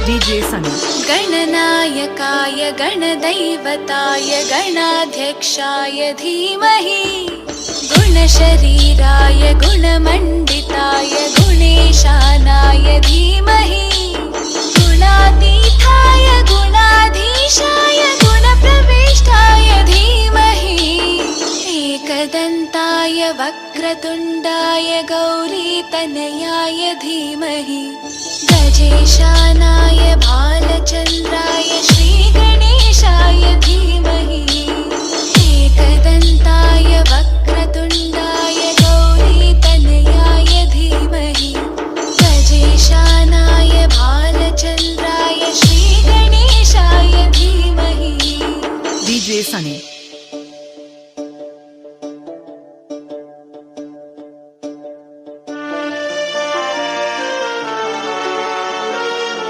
DJ Sunny. गणनायकाय गणदैवताय गणाध्यक्षाय धीमहि गुणशरीराय गुणमण्डिताय गुणेशानाय धीमहि गुणातीताय गुणाधीशाय गुणप्रविष्टाय धीमहि एकदन्ताय वक्रतुण्डाय गौरीतनयाय धीमहि गजेशानाय